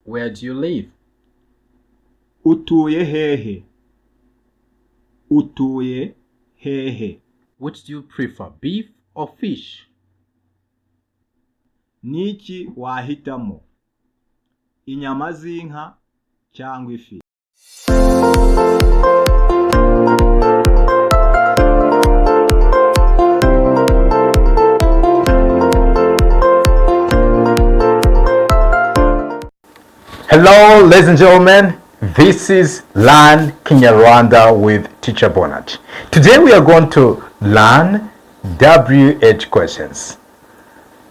Where do you live? Utuye hehe? Utuye hehe? Which do you prefer, beef or fish? Niki wahitamo? Inyama z'inka cyangwa ifi? Hello, ladies and gentlemen. This is Learn Kinyarwanda with Teacher Bonat. Today we are going to learn WH questions.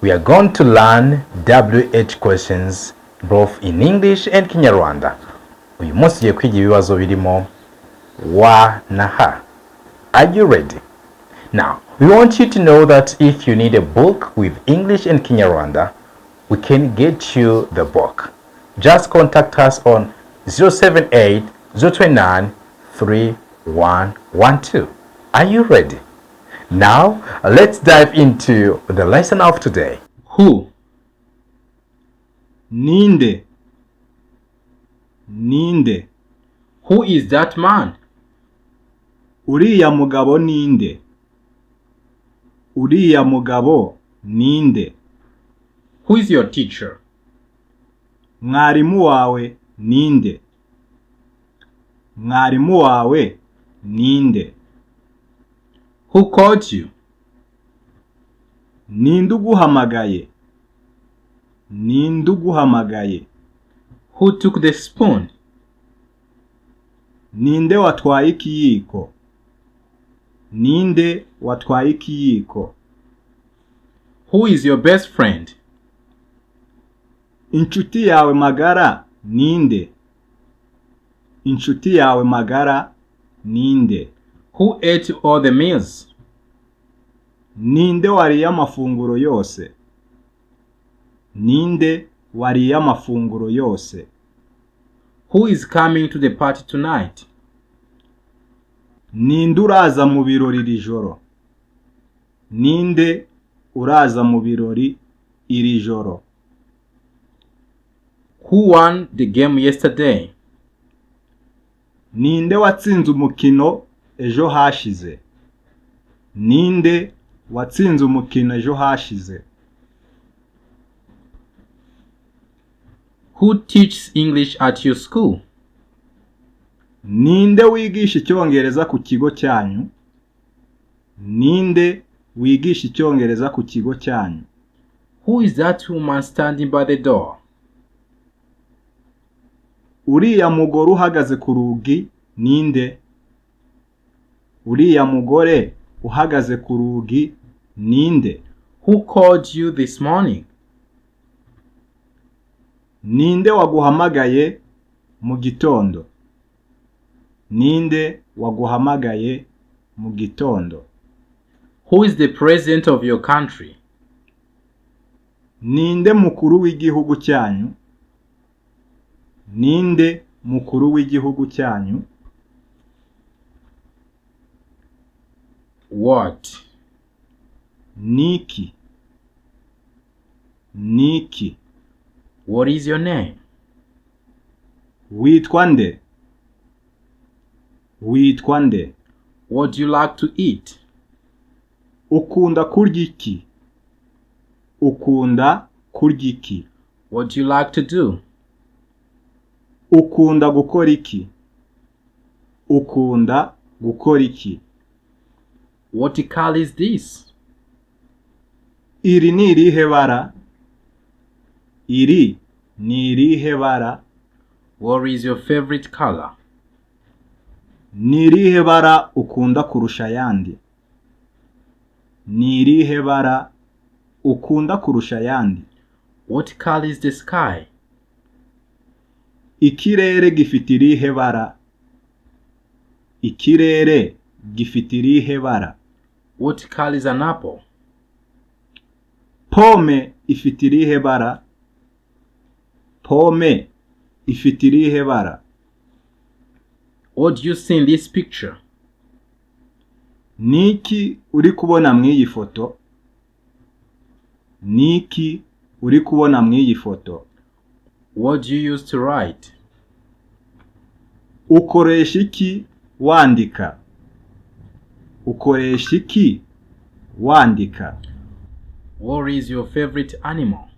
We are going to learn WH questions both in English and Kinyarwanda. Uyu munsi tugiye kwiga ibibazo birimo wa na ha. Are you ready? Now, we want you to know that if you need a book with English and Kinyarwanda, we can get you the book. Just contact us on 078-029-3112. Are you ready? Now, let's dive into the lesson of today. Who? Ninde? Ninde? Who is that man? Uriya mugabo ninde? Uriya mugabo ninde? Who is your teacher? Mwarimu wawe ninde? Mwarimu wawe ninde? Who called you? Ninde uguhamagaye? Ninde uguhamagaye? Who took the spoon? Ninde watwaye ikiyiko? Ninde watwaye ikiyiko? Who is your best friend? Inshuti yawe magara ninde? Inshuti yawe magara ninde? Who ate all the meals? Ninde wariye amafunguro yose? Ninde wariye amafunguro yose? Who is coming to the party tonight? Ninde uraza mu birori iri joro? Ninde uraza mu birori iri joro? Who won the game yesterday? Ninde watsinze umukino ejo hashize? Ninde watsinze umukino ejo hashize? Who teaches English at your school? Ninde wigisha icyongereza ku kigo cyanyu? Ninde wigisha icyongereza ku kigo cyanyu? Who is that woman standing by the door? Uriya mugore uhagaze ku rugi ninde? Uriya mugore uhagaze ku rugi ninde? Who called you this morning? Ninde waguhamagaye mu gitondo? Ninde waguhamagaye mu gitondo? Who is the president of your country? Ninde mukuru w'igihugu cyanyu? Ninde mukuru w'igihugu cyanyu? What? Niki? Niki? What is your name? Witwa nde? Witwa nde? What do you like to eat? Ukunda kurya iki? Ukunda kurya iki? What do you like to do? Ukunda gukora iki? Ukunda gukora iki? What color is this? Iri ni irihe bara? Iri ni irihe bara? What is your favorite color? Ni irihe bara ukunda kurusha yandi? Ni irihe bara ukunda kurusha yandi? What color is the sky? Ikirere gifite irihe bara? Ikirere gifite irihe bara? What color is an apple? Pome ifite irihe bara? Pome ifite irihe bara? What do you see in this picture? Niki uri kubona mw'iyi foto? Niki uri kubona mw'iyi foto? What do you use to write? Ukoresha iki wandika? Ukoresha iki wandika? What is your favorite animal?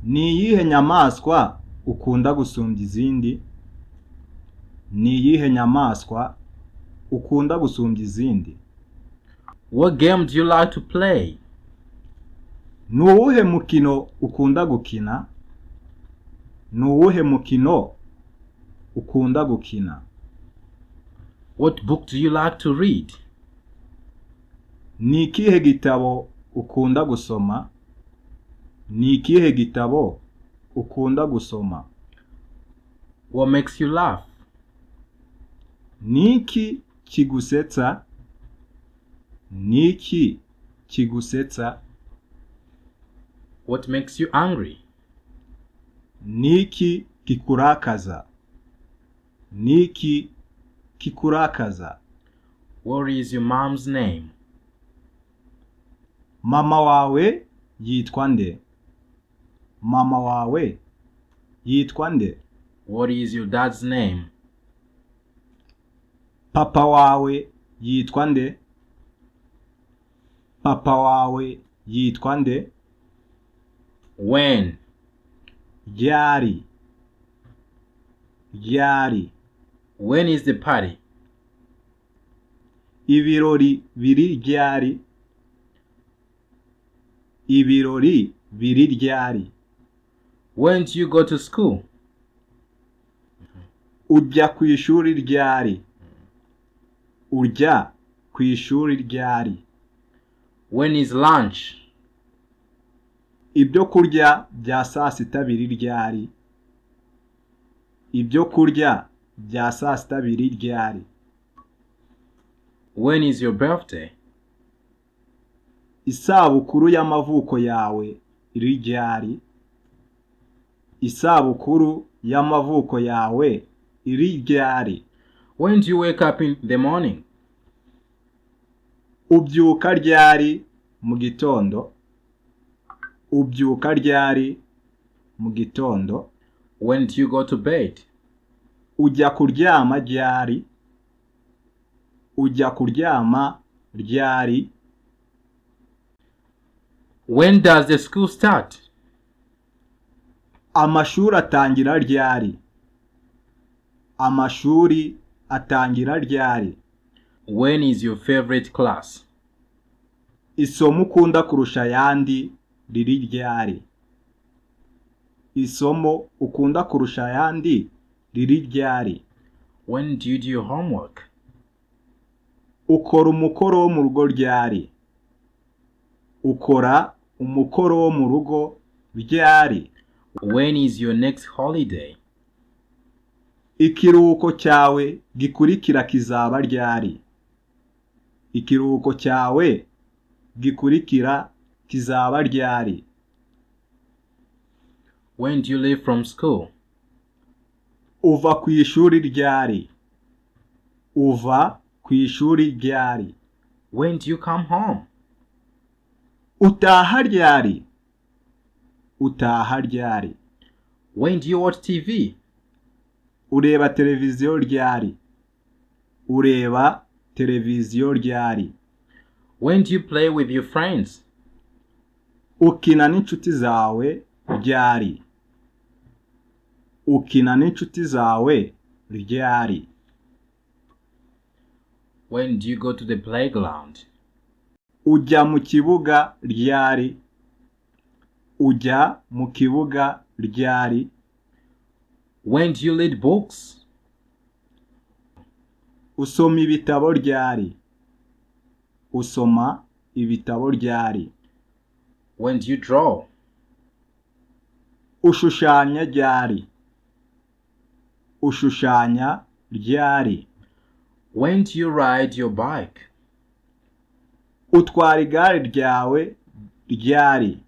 Ni iyihe nyamaswa ukunda gusumbya izindi? Ni iyihe nyamaswa ukunda gusumbya izindi? What game do you like to play? Ni uwuhe mukino ukunda gukina? Ni uwuhe mukino ukunda gukina? What book do you like to read? Ni ikihe gitabo ukunda gusoma? Ni ikihe gitabo ukunda gusoma? What makes you laugh? Ni iki kigusetsa? Ni iki kigusetsa? What makes you angry? Ni iki kikurakaza? Ni iki kikurakaza? What is your mom's name? Mama wawe yitwa nde? Mama wawe yitwa nde? What is your dad's name? Papa wawe yitwa nde? Papa wawe yitwa nde? When? Ryari. Ryari. When is the party? Ibirori biri ryari. Ibirori biri ryari. When do you go to school? Ujya ku ishuri ryari. Ujya ku ishuri ryari. When is lunch? Ibyo kurya bya saa sita biri ryari. Ibyo kurya bya saa sita biri ryari. When is your birthday? Isabukuru y'amavuko yawe iri ryari. Isabukuru y'amavuko yawe iri ryari. When do you wake up in the morning? Ubyuka ryari mu gitondo. Ubyuka ryari mu gitondo. When do you go to bed? Ujya kuryama ryari. Ujya kuryama ryari. When does the school start? Amashuri atangira ryari. Amashuri atangira ryari. When is your favorite class? Isomo ukunda kurusha ayandi riri ryari. Isomo ukunda kurusha ayandi riri ryari. When do you do your homework? Ukora umukoro wo mu rugo ryari. Ukora umukoro wo mu rugo ryari. When is your next holiday? Ikiruhuko cyawe gikurikira kizaba ryari. Ikiruhuko cyawe gikurikira kizaba ryari. When do you leave from school? Uva ku ishuri ryari. Uva ku ishuri ryari. When do you come home? Utaha ryari. Utaha ryari. When do you watch TV? Ureba televiziyo ryari. Ureba televiziyo ryari. When do you play with your friends? Ukina n'inshuti zawe ryari. Ukina n'inshuti zawe ryari. When do you go to the playground? Ujya mu kibuga ryari. Ujya mu kibuga ryari. When do you read books? Usoma ibitabo ryari. Usoma ibitabo ryari. When do you draw? Ushushanya ryari. Ushushanya ryari. When do you ride your bike? Utwara igare ryawe ryari.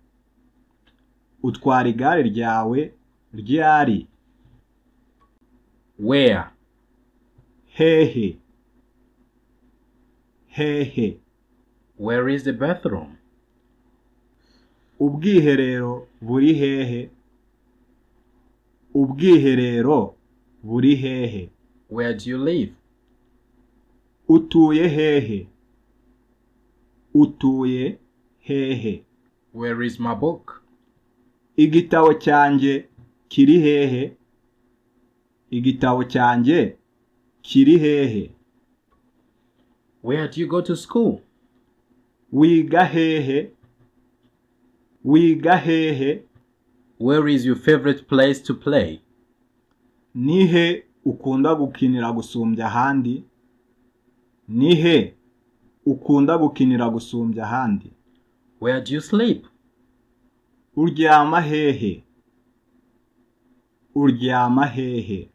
Utwara igare ryawe ryari. Where? Hehe. Hehe. Where is the bathroom? Ubwiherero buri hehe. Ubwiherero buri hehe? Where do you live? Utuye hehe? Utuye hehe? Where is my book? Igitabo cyanjye kiri hehe? Igitabo cyanjye kiri hehe? Where do you go to school? Wiga hehe? Wiga hehe? Where is your favorite place to play? Nihe ukunda gukinira gusumbya ahandi? Nihe ukunda gukinira gusumbya ahandi? Where do you sleep? Uryama hehe? Uryama hehe?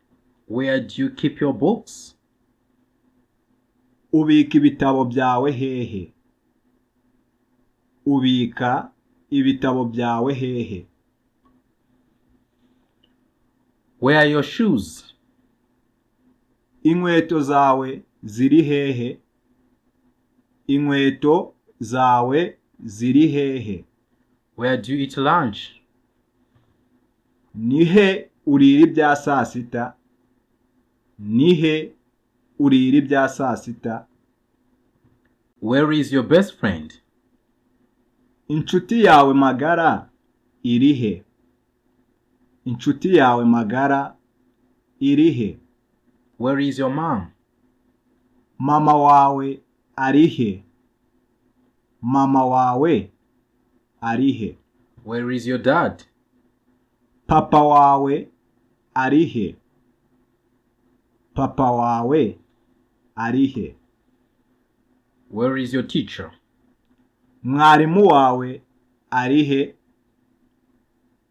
Where do you keep your books? Ubika ibitabo byawe hehe? Ubika ibitabo byawe hehe? Where are your shoes? Inkweto zawe ziri hehe? Inkweto zawe ziri hehe? Where do you eat lunch? Nihe urira ibya saa sita? Nihe urira ibya saa sita? Where is your best friend? Inshuti yawe magara iri he? Inshuti yawe magara iri he? Where is your mom? Mama wawe ari he? Mama wawe ari he? Where is your dad? Papa wawe ari he? Papa wawe ari he? Where is your teacher? Mwarimu wawe ari he?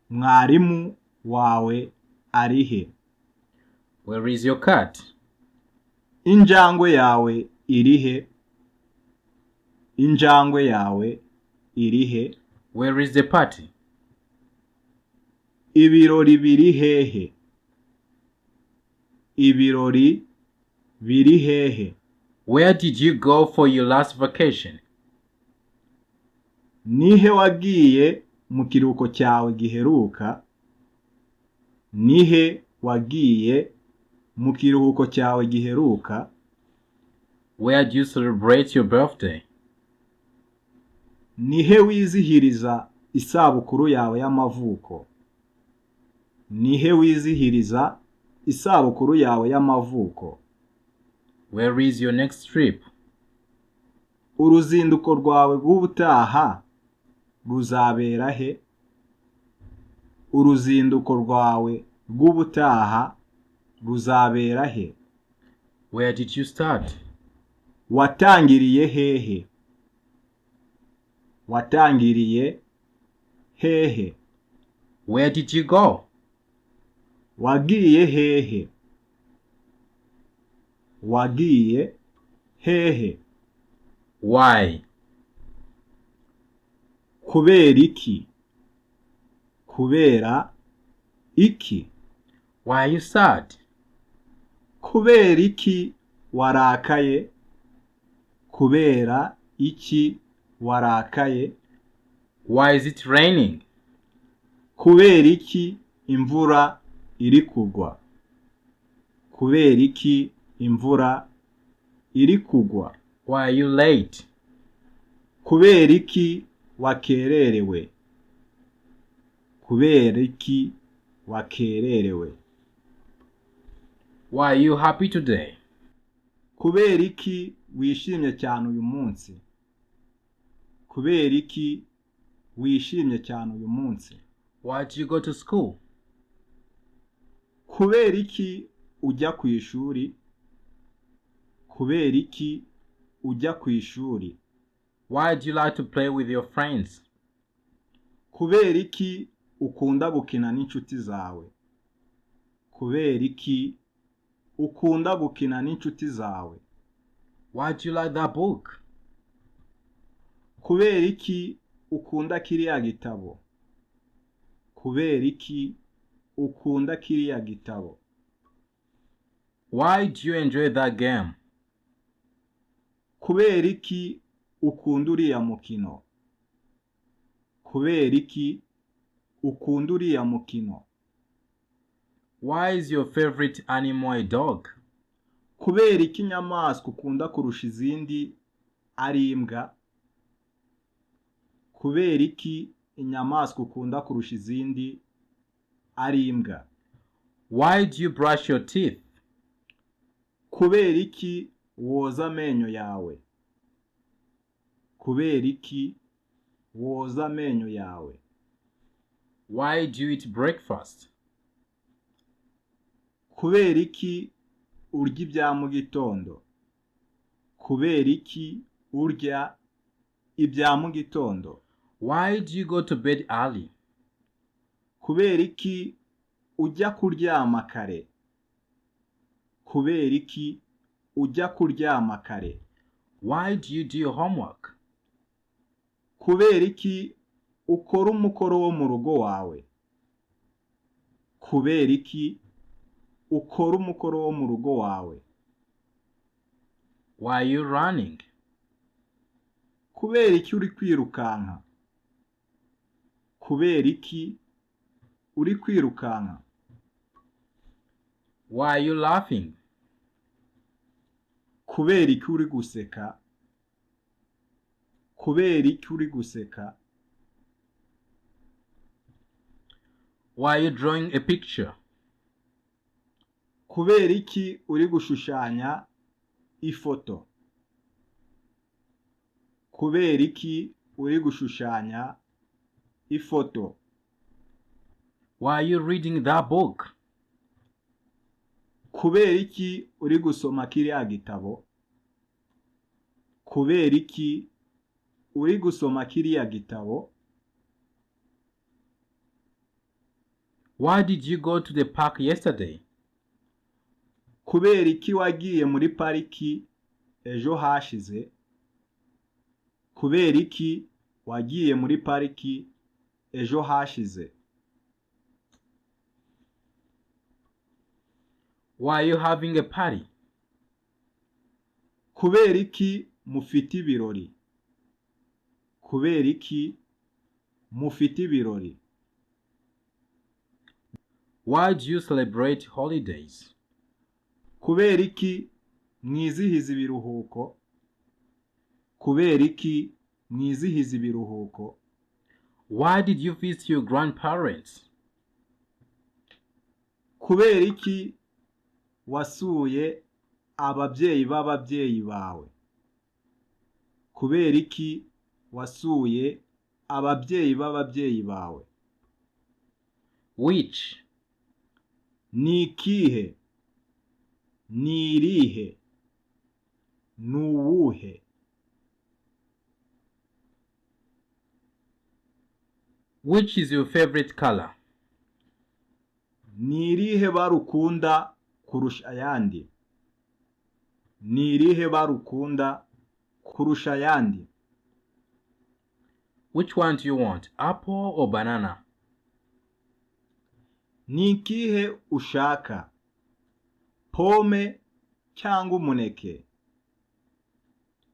Mwarimu wawe ari he? Where is your cat? Injangwe yawe iri he? Injangwe yawe iri he? Where is the party? Ibirori biri hehe? Ibirori biri hehe? Where did you go for your last vacation? Nihe wagiye mu kiruhuko cyawe giheruka? Nihe wagiye mu kiruhuko cyawe giheruka? Where do you celebrate your birthday? Nihe wizihiriza isabukuru yawe y'amavuko? Nihe wizihiriza isabukuru yawe y'amavuko? Where is your next trip? Uruzinduko rwawe rw'ubutaha ruzabera he? Uruzinduko rwawe rw'ubutaha ruzabera he? Where did you start? Watangiriye hehe? Watangiriye hehe? Where did you go? Wagiye hehe? Wagiye hehe? Why? Kubera iki? Kubera iki? Why are you sad? Kubera iki warakaye? Kubera iki warakaye? Why is it raining? Kubera iki imvura iri kugwa? Kubera iki imvura iri kugwa? Why are you late? Kubera iki wakererewe? Kubera iki wakererewe? Why are you happy today? Kubera iki wishimye cyane uyu munsi? Kubera iki wishimye cyane uyu munsi? Why did you go to school? Kubera iki ujya ku ishuri? Kubera iki ujya ku ishuri? Why do you like to play with your friends? Kubera iki ukunda gukina n'inshuti zawe? Kubera iki ukunda gukina n'inshuti zawe? Why do you like that book? Kubera iki ukunda kiriya gitabo? Kubera iki ukunda kiriya gitabo? Why do you enjoy that game? Kubera iki ukunda uriya mukino? Kubera iki ukunda uriya mukino? Why is your favorite animal a dog? Kubera iki inyamaswa ukunda kurusha izindi ari imbwa? Kubera iki inyamaswa ukunda kurusha izindi ari imbwa? Why do you brush your teeth? Kubera iki woza amenyo yawe? Kubera iki woza amenyo yawe? Why do you eat breakfast? Kubera iki urya ibya mu gitondo? Kubera iki urya ibya mu gitondo? Why do you go to bed early? Kubera iki ujya kuryama kare? Kubera iki ujya kuryama kare? Why do you do your homework? Kubera iki ukora umukoro wo mu rugo wawe? Kubera iki ukora umukoro wo mu rugo wawe? Why are you running? Kubera iki uri kwirukanka? Kubera iki uri kwirukanka? Why are you laughing? Kubera iki uri guseka? Kubera iki uri guseka? Why are you drawing a picture? Kubera iki uri gushushanya ifoto? Kubera iki uri gushushanya ifoto? Why are you reading that book? Kubera iki uri gusoma kiriya gitabo? Kubera iki uri gusoma kiriya gitabo? Why did you go to the park yesterday? Kubera iki wagiye muri pariki ejo hashize? Kubera iki wagiye muri pariki ejo hashize? Why are you having a party? Kubera iki mufite ibirori? Kubera iki mufite ibirori? Why do you celebrate holidays? Kubera iki mwizihiza ibiruhuko? Kubera iki mwizihiza ibiruhuko? Why did you visit your grandparents? Kubera iki wasuye ababyeyi b'ababyeyi bawe? Kubera iki wasuye ababyeyi b'ababyeyi bawe? Which? Ni ikihe? Ni irihe? Ni uwuhe? Which is your favorite color? Ni irihe bara ukunda kurusha ayandi? Ni irihe bara ukunda kurusha ayandi? Which one do you want, apple or banana? Ni ikihe ushaka? Pome cyangwa umuneke?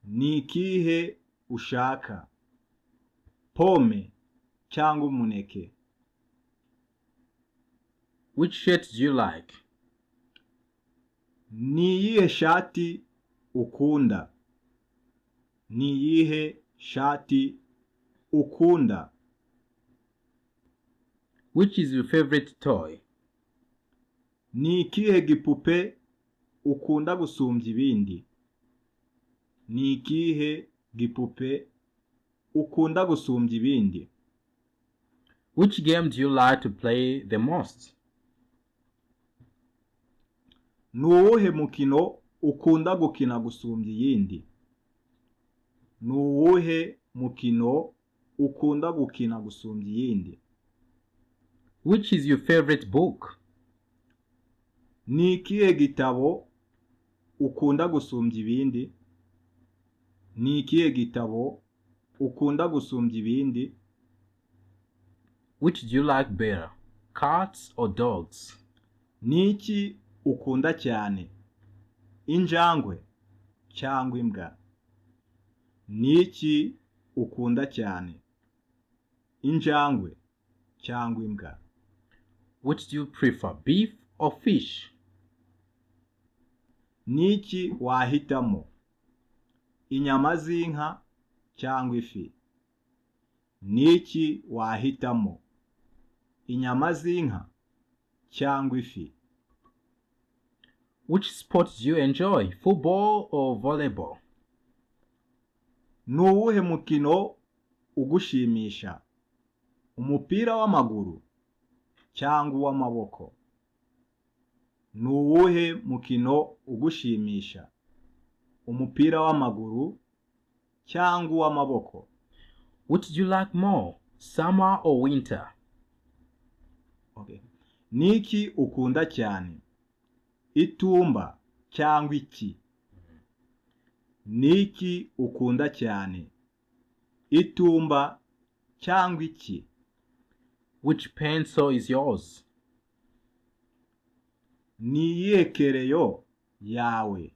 Ni ikihe ushaka? Pome cyangwa umuneke? Which shirt do you like? Ni iyihe shati ukunda? Ni iyihe shati ukunda? Which is your favorite toy? Ni ikihe gipupe ukunda gusumbya ibindi? Ni ikihe gipupe ukunda gusumbya ibindi? Which game do you like to play the most? Ni uwuhe mukino ukunda gukina gusumbya iyindi? Ni uwuhe mukino ukunda gukina gusumbya iyindi? Which is your favorite book? Ni ikihe gitabo ukunda gusumbya ibindi? Ni ikihe gitabo ukunda gusumbya ibindi? Which do you like better, cats or dogs? Ni iki ukunda cyane? Injangwe cyangwa imbwa? Ni iki ukunda cyane? Injangwe cyangwa imbwa? Which do you prefer, beef or fish? Niki wahitamo? Inyama z'inka cyangwa ifi? Niki wahitamo? Inyama z'inka cyangwa ifi? Which sport do you enjoy, football or volleyball? Ni uwuhe mukino ugushimisha? Umupira w'amaguru cyangwa uw'amaboko? Ni uwuhe mukino ugushimisha? Umupira w'amaguru cyangwa uw'amaboko? Which do you like more, summer or winter? Okay. Niki ukunda cyane? Itumba cyangwa iki? Niki ukunda cyane? Itumba cyangwa iki? Which pencil is yours? Ni iyihe kereyo yawe?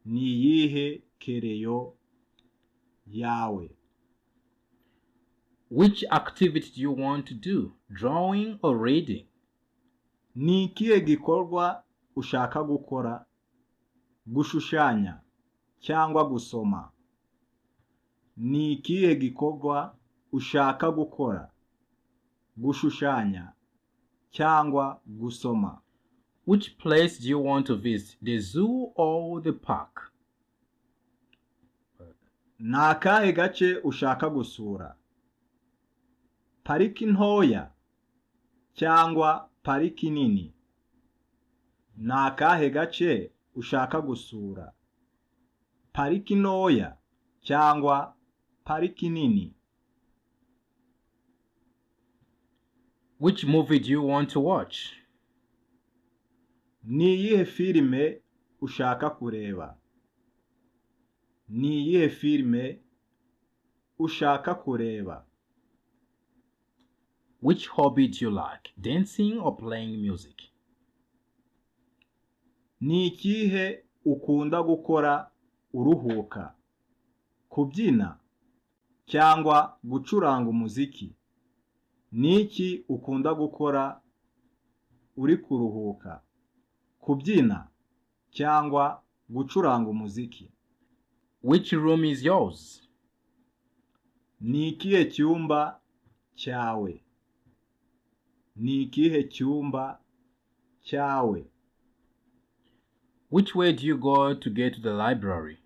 Ni iyihe kereyo yawe? Which activity do you want to do, drawing or reading? Ni ikihe gikorwa ushaka gukora? Gushushanya cyangwa gusoma? Ni ikihe gikorwa ushaka gukora? Gushushanya cyangwa gusoma? Which place do you want to visit, the zoo or the park? Ni akahe gace ushaka gusura? Pariki ntoya cyangwa pariki nini? Ni akahe gace ushaka gusura? Pariki ntoya cyangwa pariki nini? Which movie do you want to watch? Ni iyihe filime ushaka kureba? Ni iyihe filime ushaka kureba? Which hobby do you like, dancing or playing music? Ni ikihe ukunda gukora uruhuka? Kubyina cyangwa gucuranga umuziki? Ni iki ukunda gukora uri kuruhuka? Kubyina cyangwa gucuranga umuziki? Which room is yours? Ni ikihe cyumba cyawe? Ni ikihe cyumba cyawe? Which way do you go to get to the library?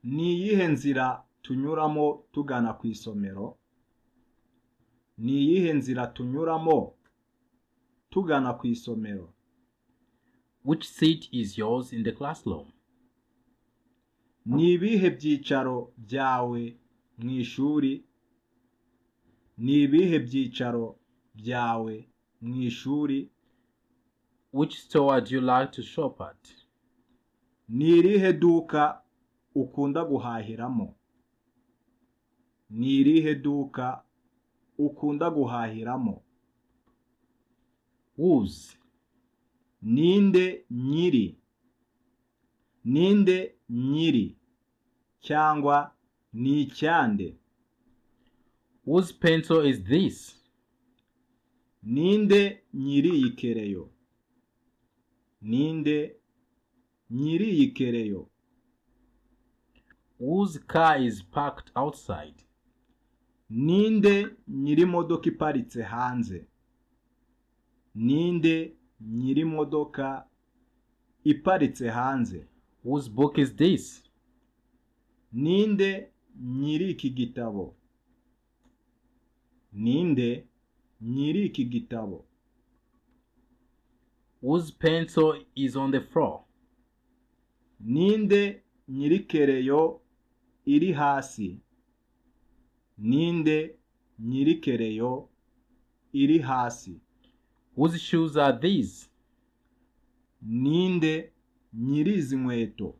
Ni iyihe nzira tunyuramo tugana ku isomero? Ni iyihe nzira tunyuramo tugana ku isomero? Which seat is yours in the classroom? Ni ibihe byicaro byawe mu ishuri? Ni ibihe byicaro byawe mu ishuri? Which store do you like to shop at? Ni irihe duka ukunda guhahiramo? Ni irihe duka ukunda guhahiramo? Whose? Ninde nyiri? Ninde nyiri cyangwa ni icyande? Whose pencil is this? Ninde nyiri iyi kereyo? Ninde nyiri iyi kereyo? Whose car is parked outside? Ninde nyiri modoka iparitse hanze? Ninde nyiri modoka iparitse hanze? Whose book is this? Ninde nyiri iki gitabo? Ninde nyiri iki gitabo? Whose pencil is on the floor? Ninde nyiri kereyo iri hasi? Ninde nyiri kereyo iri hasi? Whose shoes are these? Ninde nyiri izi nkweto?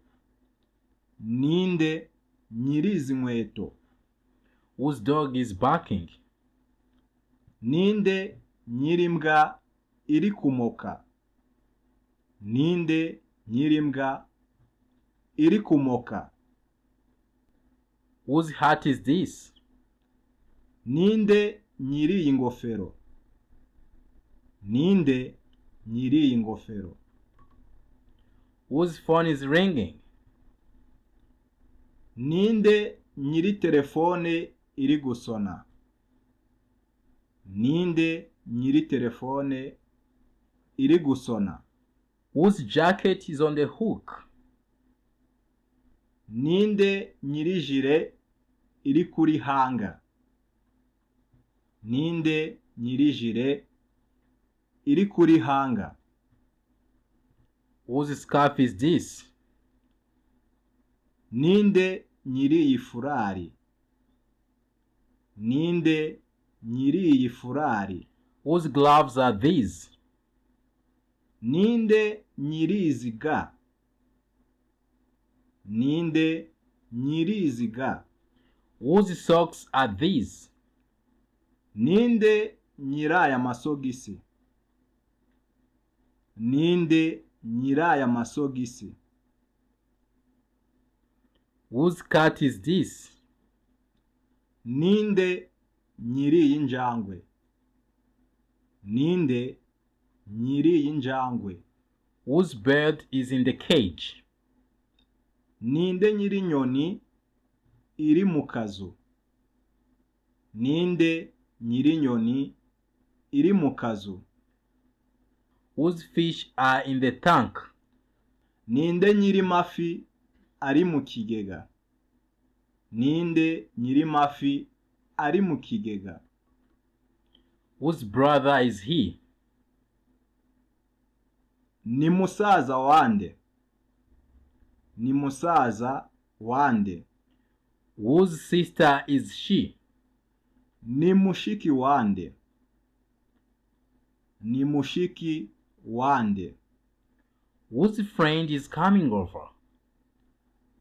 Ninde nyiri izi nkweto? Whose dog is barking? Ninde nyiri imbwa iri kumoka? Ninde nyiri imbwa iri kumoka? Whose hat is this? Ninde nyiri iyi ngofero? Ninde nyiri iyi ngofero? Whose phone is ringing? Ninde nyiri telefone iri gusona? Ninde nyiri telefone iri gusona? Whose jacket is on the hook? Ninde nyiri jire iri kuri hanga? Ninde nyiri jire iri kuri hanga? Whose scarf is this? Ninde nyiri iyi furari? Ninde nyiri iyi furari? Whose gloves are these? Ninde nyiri izi ga? Ninde nyiri izi ga? Whose socks are these? Ninde nyiraya masogisi? Ninde nyiraya masogisi? Whose cat is this? Ninde nyiri iyi njangwe? Ninde nyiri iyi njangwe? Whose bird is in the cage? Ninde nyiri inyoni iri mu kazu? Ninde nyiri inyoni iri mu kazu? Whose fish are in the tank? Ninde nyiri mafi ari mu kigega? Ninde nyiri mafi ari mu kigega? Whose brother is he? Ni musaza wande? Ni musaza wande? Whose sister is she? Ni mushiki wande? Ni mushiki wande? Whose friend is coming over?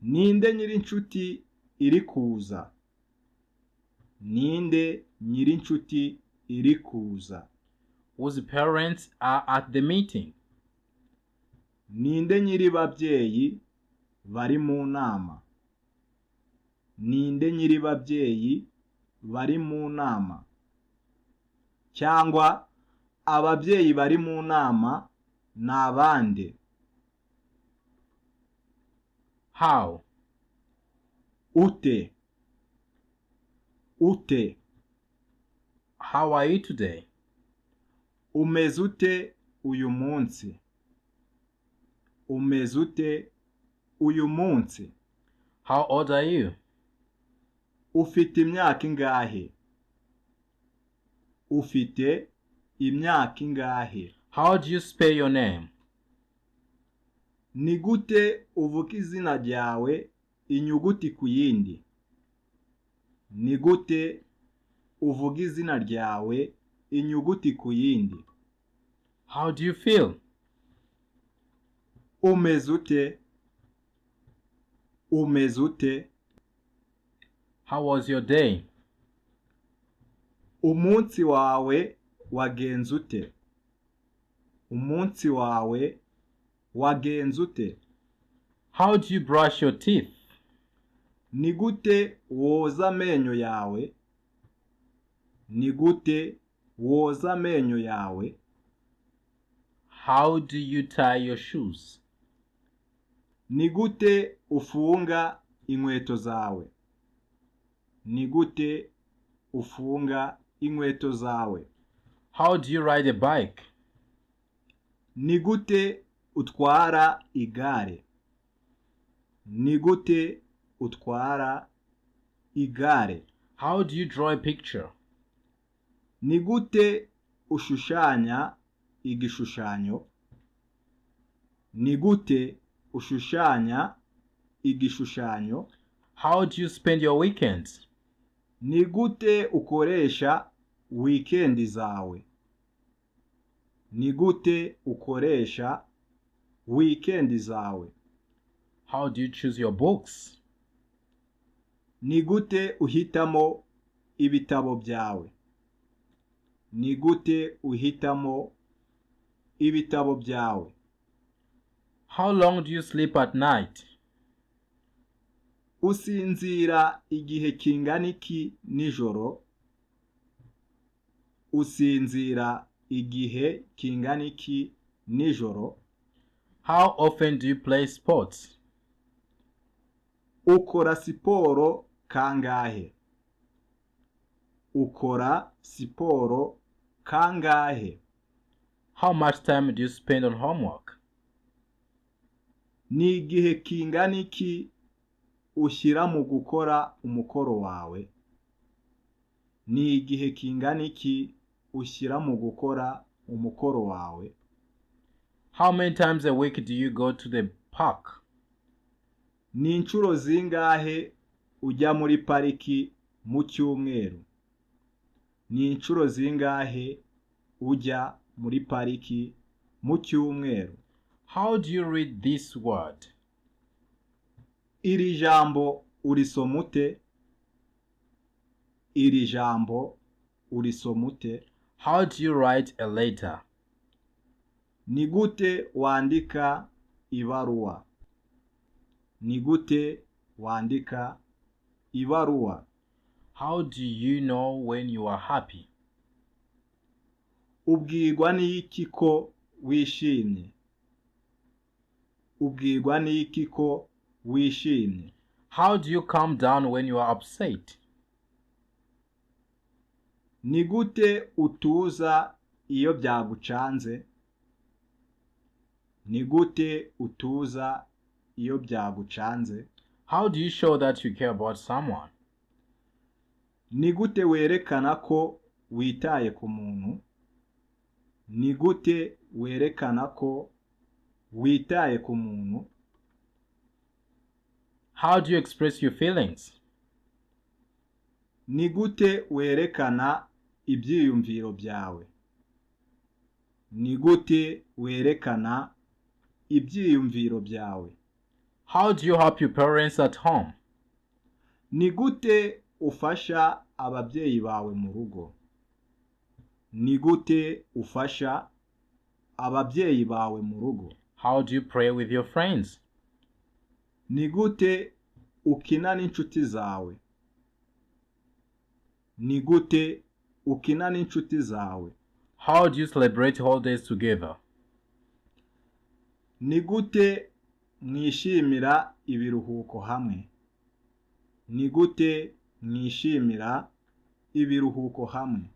Ninde nyiri inshuti iri kuza? Ninde nyiri inshuti iri kuza? Whose parents are at the meeting? Ninde nyiri babyeyi bari mu nama? Ninde nyiri babyeyi bari mu nama? Cyangwa ababyeyi bari mu nama ni abande? How? Ute? Ute? How are you today? Umeze ute uyu munsi? Umeze ute uyu munsi? How old are you? Ufite imyaka ingahe? Ufite imyaka ingahe? How do you spell your name? Ni gute uvuga izina ryawe inyuguti ku yindi? Ni gute uvuga izina ryawe inyuguti ku yindi? How do you feel? Umeze ute? Umeze ute? How was your day? Umunsi wawe wagenze ute? Umunsi wawe wagenze ute? How do you brush your teeth? Ni gute woza amenyo yawe? Ni gute woza amenyo yawe? How do you tie your shoes? Ni gute ufunga inkweto zawe? Ni gute ufunga inkweto zawe? How do you ride a bike? Ni gute utwara igare? Ni gute utwara igare? How do you draw a picture? Ni gute ushushanya igishushanyo? Ni gute ushushanya igishushanyo? How do you spend your weekends? Ni gute ukoresha weekend zawe? Ni gute ukoresha weekend zawe? How do you choose your books? Ni gute uhitamo ibitabo byawe? Ni gute uhitamo ibitabo byawe? How long do you sleep at night? Usinzira igihe kingana iki nijoro? Usinzira igihe kingana iki nijoro? How often do you play sports? Ukora siporo kangahe? Ukora siporo kangahe? How much time do you spend on homework? Ni igihe kingana iki ushyira mu gukora umukoro wawe? Ni igihe kingana iki ushyira mu gukora umukoro wawe? How many times a week do you go to the park? Ni inshuro zingahe ujya muri pariki mu cyumweru? Ni inshuro zingahe ujya muri pariki mu cyumweru? How do you read this word? Iri jambo urisoma ute? Iri jambo urisoma ute? How do you write a letter? Ni gute wandika ibaruwa? Ni gute wandika ibaruwa? How do you know when you are happy? Ubwirwa n'iki ko wishimye? Ubwirwa n'iki ko wishimye? How do you calm down when you are upset? Ni gute utuza iyo byagucanze? Ni gute utuza iyo byagucanze? How do you show that you care about someone? Ni gute werekana ko witaye ku muntu? Ni gute werekana ko witaye ku muntu? How do you express your feelings? Ni gute werekana ibyiyumviro byawe? Ni gute werekana ibyiyumviro byawe? How do you help your parents at home? Ni gute ufasha ababyeyi bawe mu rugo? Ni gute ufasha ababyeyi bawe mu rugo? How do you pray with your friends? Ni gute ukina n'inshuti zawe? Ni gute ukina n'inshuti zawe? How do you celebrate holidays together? Ni gute mwishimira ibiruhuko hamwe? Ni gute mwishimira ibiruhuko hamwe?